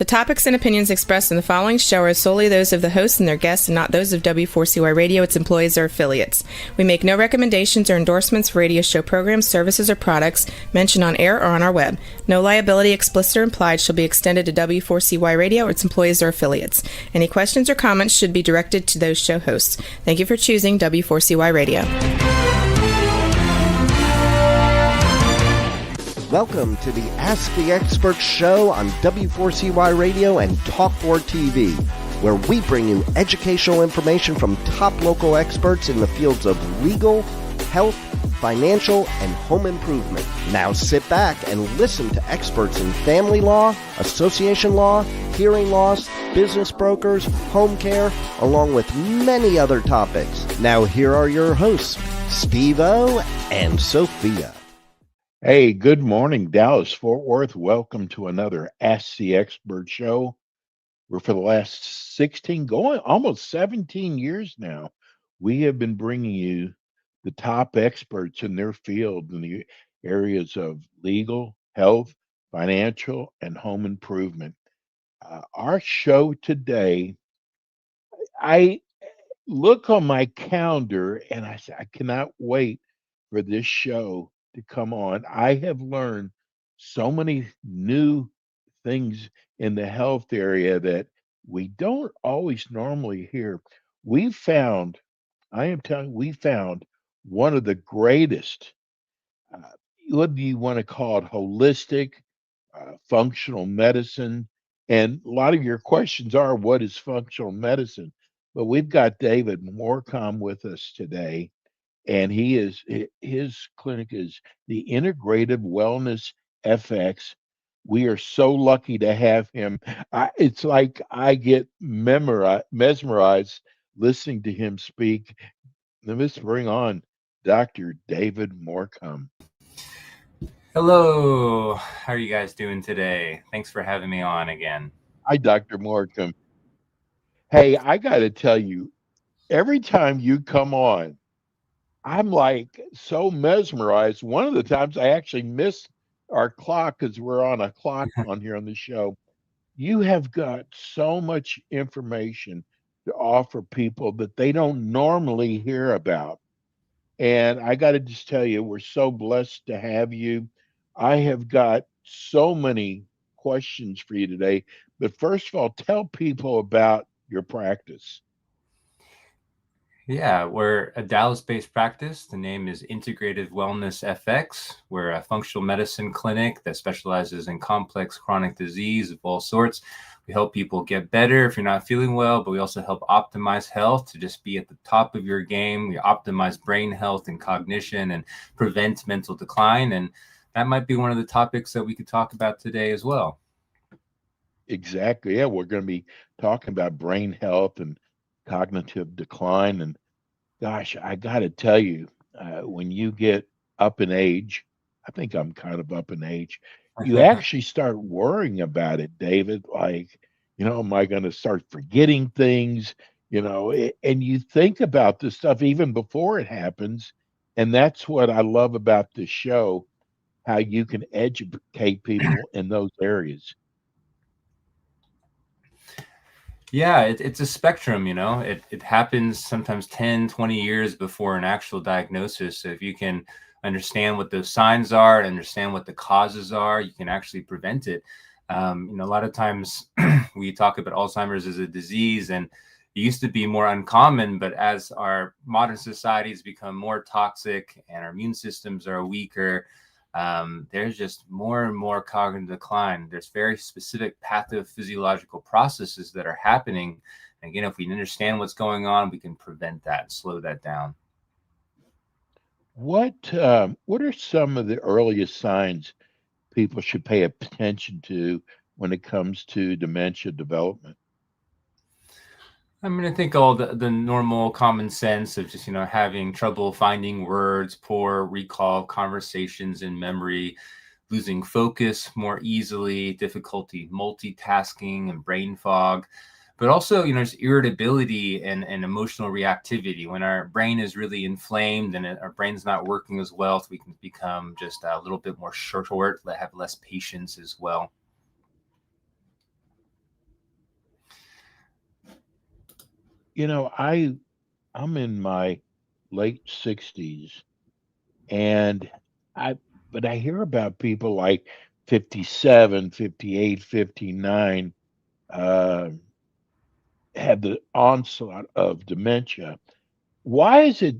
topics and opinions expressed in the following show are solely those of the host and their guests and not those of W4CY Radio, its employees, or affiliates. We make no recommendations or endorsements for radio show programs, services, or products mentioned on air or on our web. No liability, explicit or implied, shall be extended to W4CY Radio or its employees or affiliates. Any questions or comments should be directed to those show hosts. Thank you for choosing W4CY Radio. Welcome to the Ask the Expert show on W4CY Radio and Talk4 TV, where we bring you educational information from top local experts in the fields of legal, health, financial, and home improvement. Now sit back and listen to experts in family law, association law, hearing loss, business brokers, home care, along with many other topics. Now here are your hosts, Steve-O and Sophia. Hey, good morning, Dallas, Fort Worth. Welcome to another Ask the Expert show. We're for the last 16, going almost 17 years now, we have been bringing you the top experts in their field in the areas of legal, health, financial, and home improvement. Our show today, I look on my calendar and I say, I cannot wait for this show to come on. I have learned so many new things in the health area that we don't always normally hear. We found, I am telling you, we found one of the greatest, uh, what do you want to call it, holistic, functional medicine. And a lot of your questions are, what is functional medicine? But we've got David Morcom with us today, and his clinic is the Integrative Wellness FX. We are so lucky to have him. It's like I get mesmerized listening to him speak. Let's bring on Dr. David Morcom. Hello, how are you guys doing today? Thanks for having me on again. Hi, Dr. Morcom. Hey, I got to tell you, every time you come on, I'm like so mesmerized. One of the times I actually missed our clock because we're on a clock on here on the show. You have got so much information to offer people that they don't normally hear about. And I got to just tell you, we're so blessed to have you. I have got so many questions for you today. But first of all, tell people about your practice. Yeah, we're a Dallas-based practice. The name is Integrative Wellness FX. We're a functional medicine clinic that specializes in complex chronic disease of all sorts. We help people get better if you're not feeling well, but we also help optimize health to just be at the top of your game. We optimize brain health and cognition and prevent mental decline. And that might be one of the topics that we could talk about today as well. Exactly. Yeah, we're going to be talking about brain health and cognitive decline. And gosh, I got to tell you, when you get up in age, I think I'm kind of up in age, you actually start worrying about it, David. Like, am I going to start forgetting things? And you think about this stuff even before it happens. And that's what I love about this show, how you can educate people in those areas. Yeah, it's a spectrum, it happens sometimes 10, 20 years before an actual diagnosis. So if you can understand what those signs are, understand what the causes are, you can actually prevent it. A lot of times we talk about Alzheimer's as a disease, and it used to be more uncommon, but as our modern societies become more toxic and our immune systems are weaker, there's just more and more cognitive decline. There's very specific pathophysiological processes that are happening. And again, if we understand what's going on, we can prevent that, slow that down. What are some of the earliest signs people should pay attention to when it comes to dementia development? I think all the normal common sense of just, having trouble finding words, poor recall of conversations and memory, losing focus more easily, difficulty multitasking and brain fog, but also, just irritability and emotional reactivity. When our brain is really inflamed and our brain's not working as well, so we can become just a little bit more short, have less patience as well. I'm in my late 60s, and I but I hear about people like 57, 58, 59 uh, have the onslaught of dementia. Why is it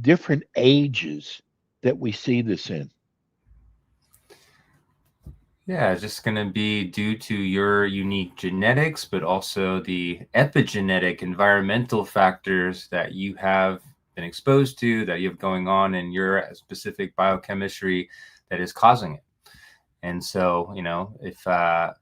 different ages that we see this in? Yeah, it's just going to be due to your unique genetics, but also the epigenetic environmental factors that you have been exposed to, that you have going on in your specific biochemistry that is causing it. And so, if so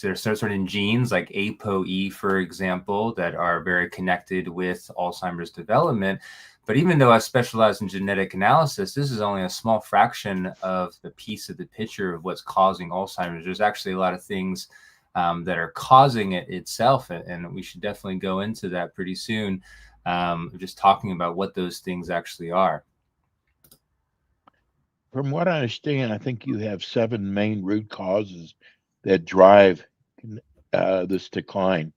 there's certain genes like ApoE, for example, that are very connected with Alzheimer's development. But even though I specialize in genetic analysis, this is only a small fraction of the piece of the picture of what's causing Alzheimer's. There's actually a lot of things that are causing it itself. And we should definitely go into that pretty soon, just talking about what those things actually are. From what I understand, I think you have seven main root causes that drive this decline.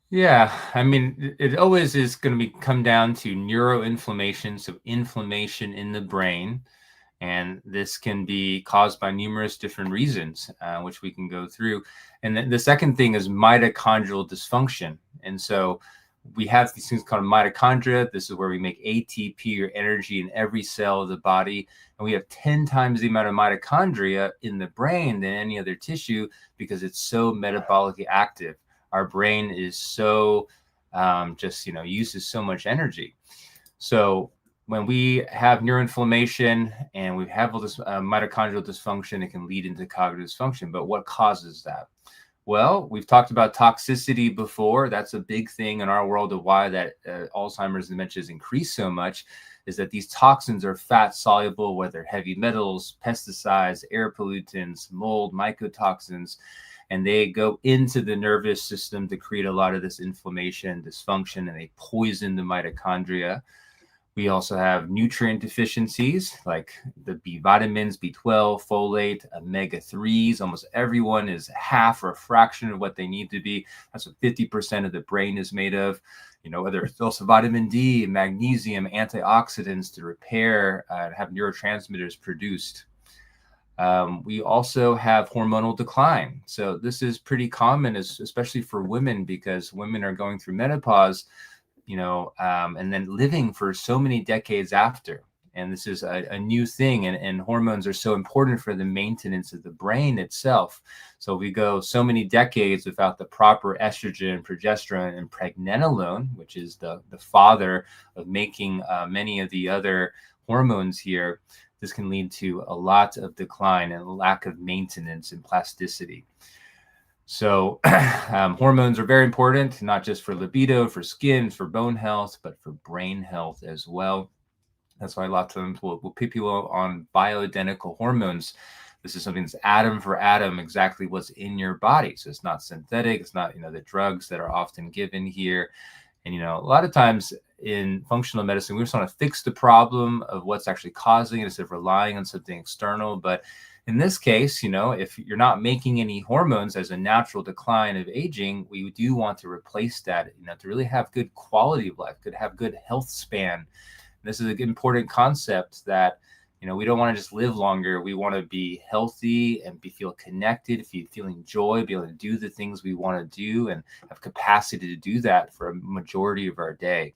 Yeah, I mean, it always is going to come down to neuroinflammation, so inflammation in the brain. And this can be caused by numerous different reasons, which we can go through. And the second thing is mitochondrial dysfunction. And so we have these things called mitochondria. This is where we make ATP, or energy, in every cell of the body. And we have 10 times the amount of mitochondria in the brain than any other tissue because it's so metabolically active. Our brain is so uses so much energy. So when we have neuroinflammation and we have all this mitochondrial dysfunction, it can lead into cognitive dysfunction. But what causes that? Well, we've talked about toxicity before. That's a big thing in our world of why that Alzheimer's and dementia has increased so much, is that these toxins are fat soluble, whether heavy metals, pesticides, air pollutants, mold, mycotoxins, and they go into the nervous system to create a lot of this inflammation, dysfunction, and they poison the mitochondria. We also have nutrient deficiencies like the B vitamins, B12, folate, omega-3s. Almost everyone is half or a fraction of what they need to be. That's what 50% of the brain is made of. Whether it's also vitamin D, magnesium, antioxidants to repair and have neurotransmitters produced. We also have hormonal decline. So this is pretty common, especially for women, because women are going through menopause, and then living for so many decades after. And this is a new thing. And hormones are so important for the maintenance of the brain itself. So we go so many decades without the proper estrogen, progesterone, and pregnenolone, which is the father of making many of the other hormones here. This can lead to a lot of decline and a lack of maintenance and plasticity. So hormones are very important, not just for libido, for skin, for bone health, but for brain health as well. That's why a lot of times we'll put people on bioidentical hormones. This is something that's atom for atom, exactly what's in your body. So it's not synthetic. It's not, the drugs that are often given here. And, a lot of times in functional medicine, we just want to fix the problem of what's actually causing it instead of relying on something external. But in this case, if you're not making any hormones as a natural decline of aging, we do want to replace that, to really have good quality of life, have good health span. This is an important concept that, we don't want to just live longer. We want to be healthy and feel connected, feeling joy, be able to do the things we want to do and have capacity to do that for a majority of our day.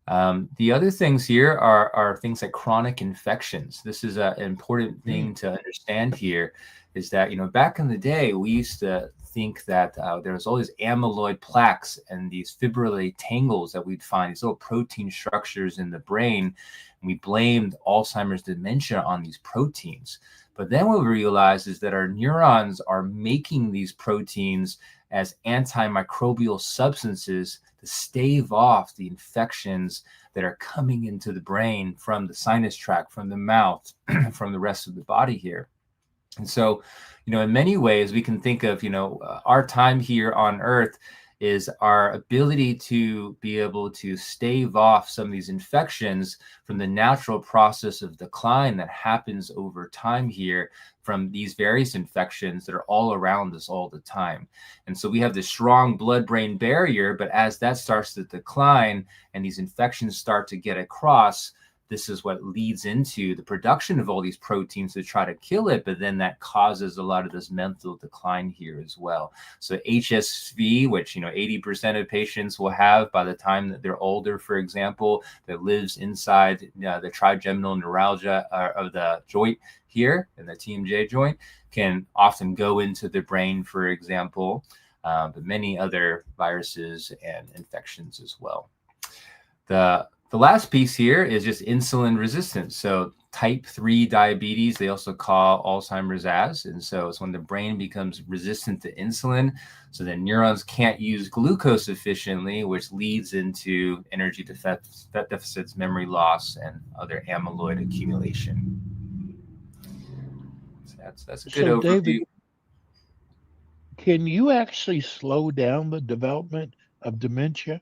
The other things here are things like chronic infections. This is an important thing to understand here, is that, back in the day, we used to think that there was always amyloid plaques and these fibrillary tangles that we'd find, these little protein structures in the brain. And we blamed Alzheimer's dementia on these proteins. But then what we realized is that our neurons are making these proteins as antimicrobial substances to stave off the infections that are coming into the brain from the sinus tract, from the mouth, from the rest of the body here. And so, in many ways, we can think of, our time here on Earth is our ability to be able to stave off some of these infections from the natural process of decline that happens over time here from these various infections that are all around us all the time. And so we have this strong blood-brain barrier, but as that starts to decline and these infections start to get across, this is what leads into the production of all these proteins to try to kill it, but then that causes a lot of this mental decline here as well. So HSV, which 80% of patients will have by the time that they're older, for example, that lives inside the trigeminal neuralgia of the joint here in the TMJ joint, can often go into the brain, for example, but many other viruses and infections as well. The last piece here is just insulin resistance. So type 3 diabetes, they also call Alzheimer's as. And so it's when the brain becomes resistant to insulin. So then neurons can't use glucose efficiently, which leads into energy deficits, memory loss, and other amyloid accumulation. So that's a good overview. David, can you actually slow down the development of dementia?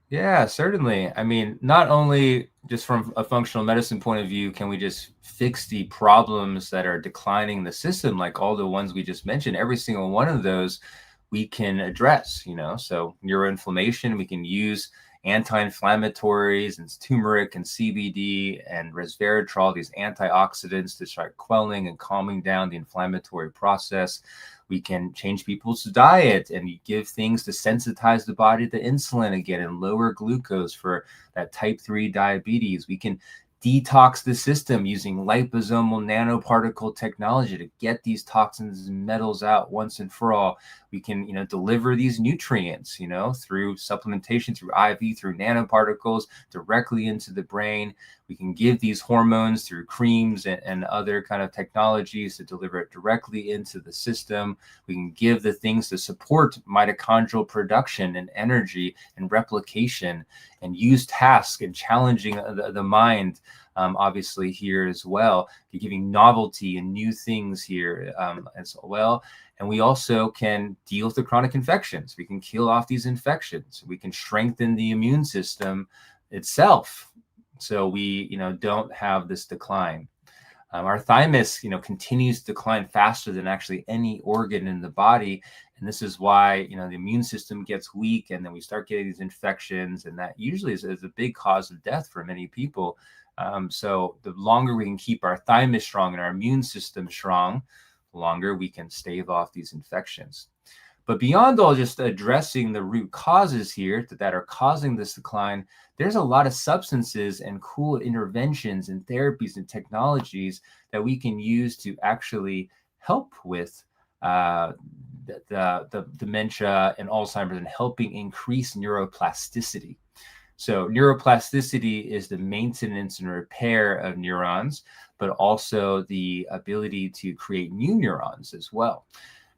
Yeah, certainly. I mean, not only just from a functional medicine point of view, can we just fix the problems that are declining the system, like all the ones we just mentioned, every single one of those we can address, so neuroinflammation, we can use anti-inflammatories and turmeric and CBD and resveratrol, these antioxidants to start quelling and calming down the inflammatory process. We can change people's diet and give things to sensitize the body to insulin again and lower glucose for that type 3 diabetes. We can detox the system using liposomal nanoparticle technology to get these toxins and metals out once and for all. We can, deliver these nutrients, through supplementation, through IV, through nanoparticles directly into the brain. We can give these hormones through creams and other kind of technologies to deliver it directly into the system. We can give the things to support mitochondrial production and energy and replication, and use tasks and challenging the mind, obviously here as well, giving novelty and new things here as well. And we also can deal with the chronic infections. We can kill off these infections. We can strengthen the immune system itself, so we don't have this decline. Our thymus continues to decline faster than actually any organ in the body, and this is why the immune system gets weak, and then we start getting these infections, and that usually is a big cause of death for many people. So the longer we can keep our thymus strong and our immune system strong, the longer we can stave off these infections. But beyond all just addressing the root causes here that are causing this decline, there's a lot of substances and cool interventions and therapies and technologies that we can use to actually help with the dementia and Alzheimer's, and helping increase neuroplasticity. So neuroplasticity is the maintenance and repair of neurons, but also the ability to create new neurons as well.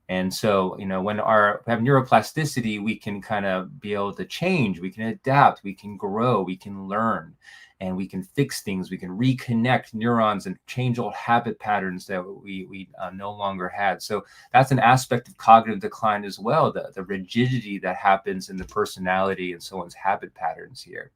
And so, when we have neuroplasticity, we can kind of be able to change, we can adapt, we can grow, we can learn, and we can fix things. We can reconnect neurons and change old habit patterns that we no longer had. So that's an aspect of cognitive decline as well, the rigidity that happens in the personality and someone's habit patterns here.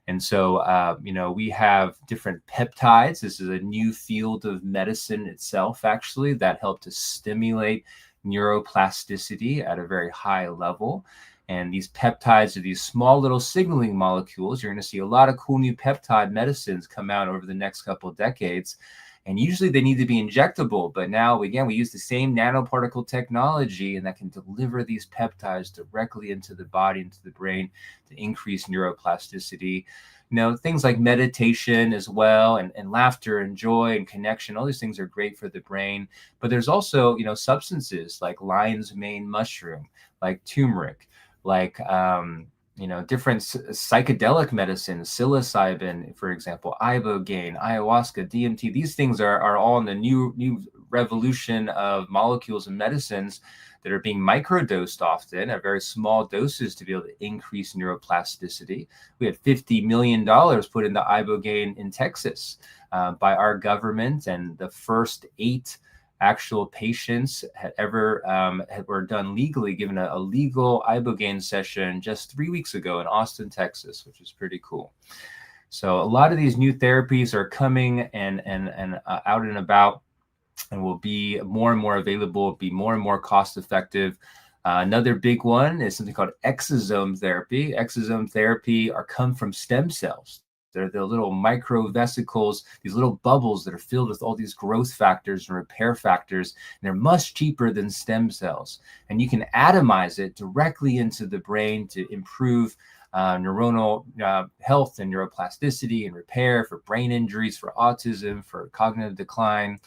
And so, we have different peptides. This is a new field of medicine itself, actually, that help to stimulate neuroplasticity at a very high level. And these peptides are these small little signaling molecules. You're going to see a lot of cool new peptide medicines come out over the next couple of decades. And usually they need to be injectable. But now, again, we use the same nanoparticle technology, and that can deliver these peptides directly into the body, into the brain, to increase neuroplasticity. Things like meditation as well, and laughter and joy and connection, all these things are great for the brain. But there's also, substances like lion's mane mushroom, like turmeric, like, different psychedelic medicines, psilocybin, for example, ibogaine, ayahuasca, DMT. These things are all in the new revolution of molecules and medicines that are being microdosed often at very small doses to be able to increase neuroplasticity. We had $50 million put into ibogaine in Texas by our government, and the first 8 actual patients had ever were done legally, given a legal ibogaine session just 3 weeks ago in Austin, Texas, which is pretty cool. So a lot of these new therapies are coming and out and about, and will be more and more available, be more and more cost effective. Another big one is something called exosome therapy. Exosome therapy come from stem cells. They're the little microvesicles, these little bubbles that are filled with all these growth factors and repair factors. And they're much cheaper than stem cells. And you can atomize it directly into the brain to improve neuronal health and neuroplasticity and repair for brain injuries, for autism, for cognitive decline.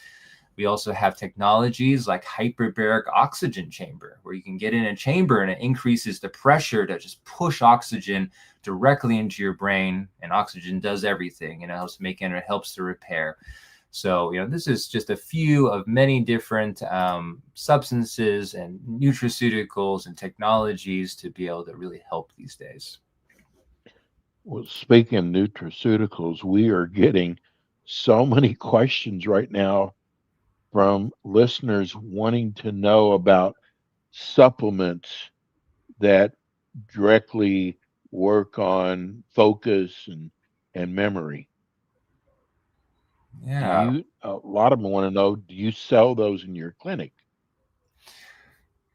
We also have technologies like hyperbaric oxygen chamber, where you can get in a chamber and it increases the pressure to just push oxygen directly into your brain. And oxygen does everything, and it helps make it helps to repair. So, this is just a few of many different substances and nutraceuticals and technologies to be able to really help these days. Well, speaking of nutraceuticals, we are getting so many questions right now from listeners wanting to know about supplements that directly work on focus and memory. Yeah. A lot of them want to know, do you sell those in your clinic?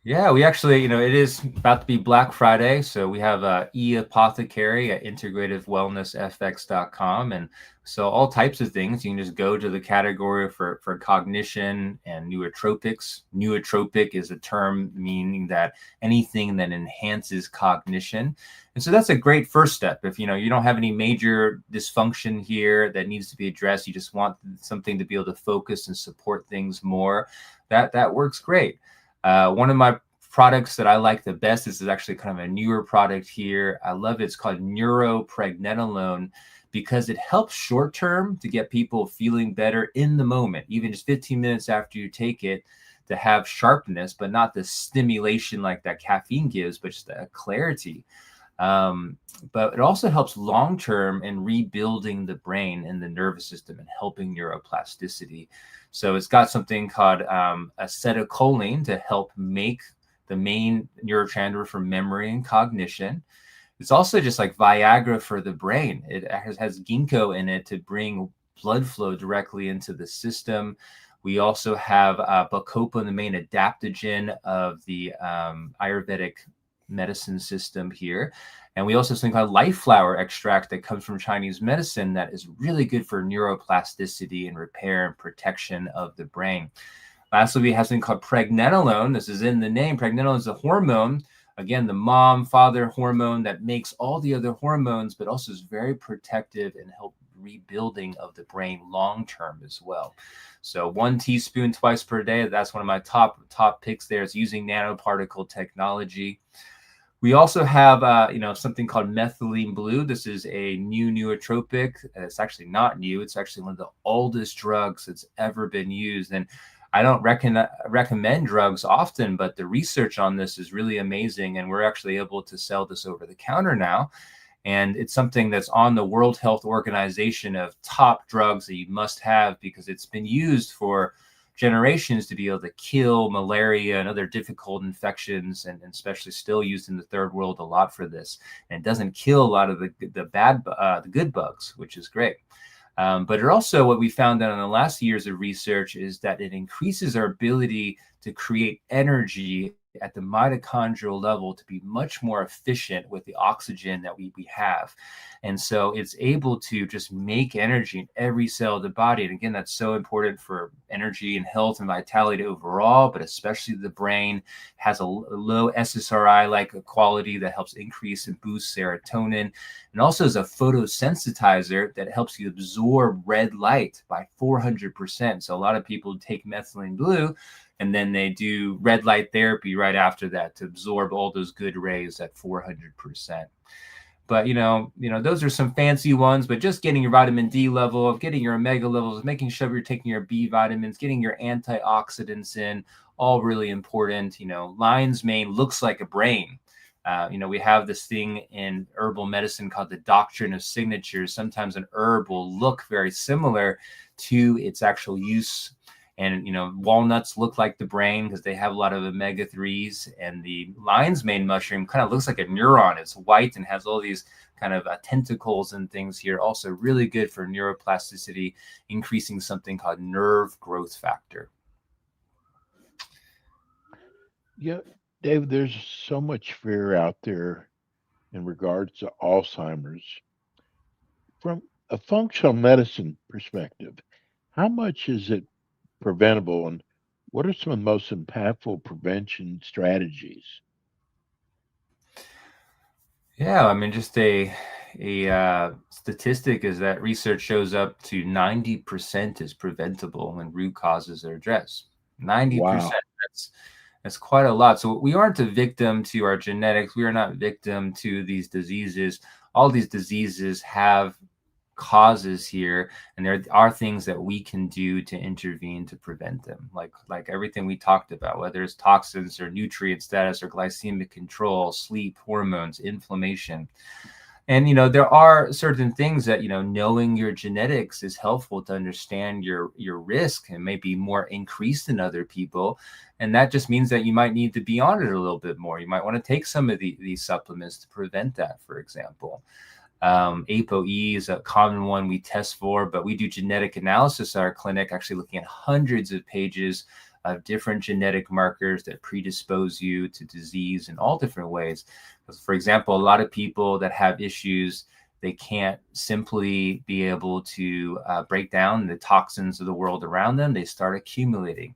Yeah, we actually, it is about to be Black Friday. So we have e-apothecary at integrativewellnessfx.com. And so all types of things, you can just go to the category for cognition and nootropics. Nootropic is a term meaning that anything that enhances cognition. And so that's a great first step. If, you don't have any major dysfunction here that needs to be addressed, you just want something to be able to focus and support things more, that works great. One of my products that I like the best, this is actually kind of a newer product here. I love it. It's called neuropregnenolone, because it helps short term to get people feeling better in the moment, even just 15 minutes after you take it, to have sharpness, but not the stimulation like that caffeine gives, but just a clarity. But it also helps long term in rebuilding the brain and the nervous system and helping neuroplasticity. So it's got something called acetylcholine to help make the main neurotransmitter for memory and cognition. It's also just like Viagra for the brain. It has ginkgo in it to bring blood flow directly into the system. We also have bacopa, the main adaptogen of the Ayurvedic medicine system here. And we also have something called life flower extract that comes from Chinese medicine that is really good for neuroplasticity and repair and protection of the brain. Lastly, we have something called pregnenolone. This is in the name. Pregnenolone is a hormone. Again, the mom-father hormone that makes all the other hormones, but also is very protective and help rebuilding of the brain long-term as well. So 1 teaspoon twice per day. That's one of my top picks there. It's using nanoparticle technology. We also have, something called methylene blue. This is a new nootropic. It's actually not new. It's actually one of the oldest drugs that's ever been used. And I don't recommend drugs often, but the research on this is really amazing. And we're actually able to sell this over the counter now. And it's something that's on the World Health Organization of top drugs that you must have, because it's been used for generations to be able to kill malaria and other difficult infections, and especially still used in the third world a lot for this. And it doesn't kill a lot of the good bugs, which is great. But it also, what we found out in the last years of research is that it increases our ability to create energy at the mitochondrial level to be much more efficient with the oxygen that we have. And so it's able to just make energy in every cell of the body. And again, that's so important for energy and health and vitality overall, but especially the brain. Has a low SSRI-like quality that helps increase and boost serotonin, and also is a photosensitizer that helps you absorb red light by 400%. So a lot of people take methylene blue, and then they do red light therapy right after that to absorb all those good rays at 400%. But, those are some fancy ones, but just getting your vitamin D level, getting your omega levels, making sure you're taking your B vitamins, getting your antioxidants in, all really important. Lion's mane looks like a brain. We have this thing in herbal medicine called the doctrine of signatures. Sometimes an herb will look very similar to its actual use And, walnuts look like the brain because they have a lot of omega-3s, and the lion's mane mushroom kind of looks like a neuron. It's white and has all these kind of tentacles and things here. Also really good for neuroplasticity, increasing something called nerve growth factor. Yeah, Dave, there's so much fear out there in regards to Alzheimer's. From a functional medicine perspective, how much is it preventable, and what are some of the most impactful prevention strategies? Yeah, I mean, just a statistic is that research shows up to 90% is preventable when root causes are addressed. 90%. Wow. That's quite a lot. So we aren't a victim to our genetics. We are not victim to these diseases. All these diseases have causes here, and there are things that we can do to intervene to prevent them, like everything we talked about, whether it's toxins or nutrient status or glycemic control, sleep, hormones, inflammation. And there are certain things that knowing your genetics is helpful to understand your risk, and maybe more increased than other people. And that just means that you might need to be on it a little bit more. You might want to take some of these supplements to prevent that, for example. ApoE is a common one we test for, but we do genetic analysis at our clinic, actually looking at hundreds of pages of different genetic markers that predispose you to disease in all different ways. For example, a lot of people that have issues, they can't simply be able to break down the toxins of the world around them. They start accumulating.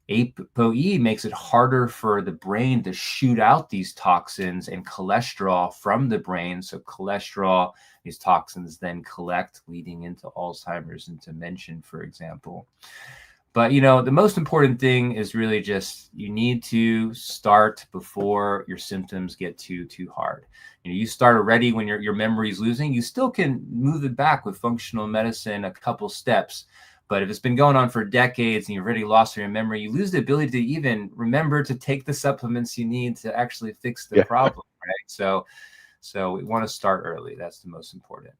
ApoE makes it harder for the brain to shoot out these toxins and cholesterol from the brain. So cholesterol, these toxins then collect, leading into Alzheimer's and dementia, for example. But, the most important thing is really just you need to start before your symptoms get too hard. You start already when your memory is losing. You still can move it back with functional medicine, a couple steps. But if it's been going on for decades and you've already lost your memory, you lose the ability to even remember to take the supplements you need to actually fix the problem, right? So we want to start early. That's the most important.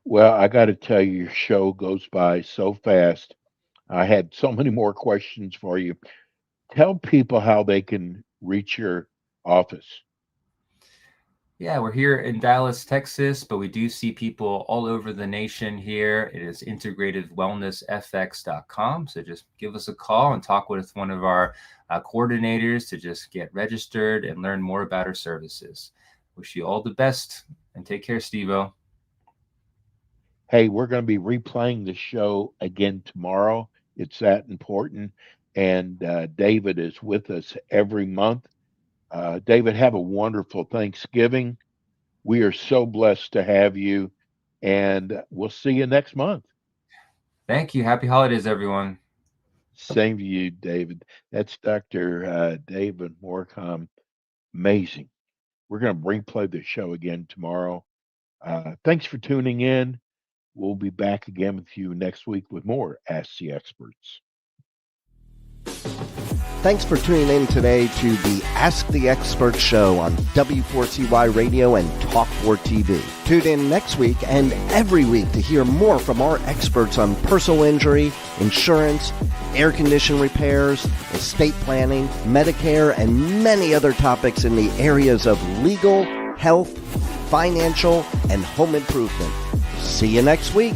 Well, I got to tell you, your show goes by so fast. I had so many more questions for you. Tell people how they can reach your office. Yeah, we're here in Dallas, Texas, but we do see people all over the nation here. It is integratedwellnessfx.com. So just give us a call and talk with one of our coordinators to just get registered and learn more about our services. Wish you all the best, and take care, Steve-O. Hey, we're going to be replaying the show again tomorrow. It's that important. And David is with us every month. David, have a wonderful Thanksgiving. We are so blessed to have you, and we'll see you next month. Thank you. Happy holidays, everyone. Same to you, David. That's Dr. David Morcom. Amazing. We're going to replay the show again tomorrow. Thanks for tuning in. We'll be back again with you next week with more Ask the Experts. Thanks for tuning in today to the Ask the Experts show on W4CY Radio and Talk4 TV. Tune in next week and every week to hear more from our experts on personal injury, insurance, air condition repairs, estate planning, Medicare, and many other topics in the areas of legal, health, financial, and home improvement. See you next week.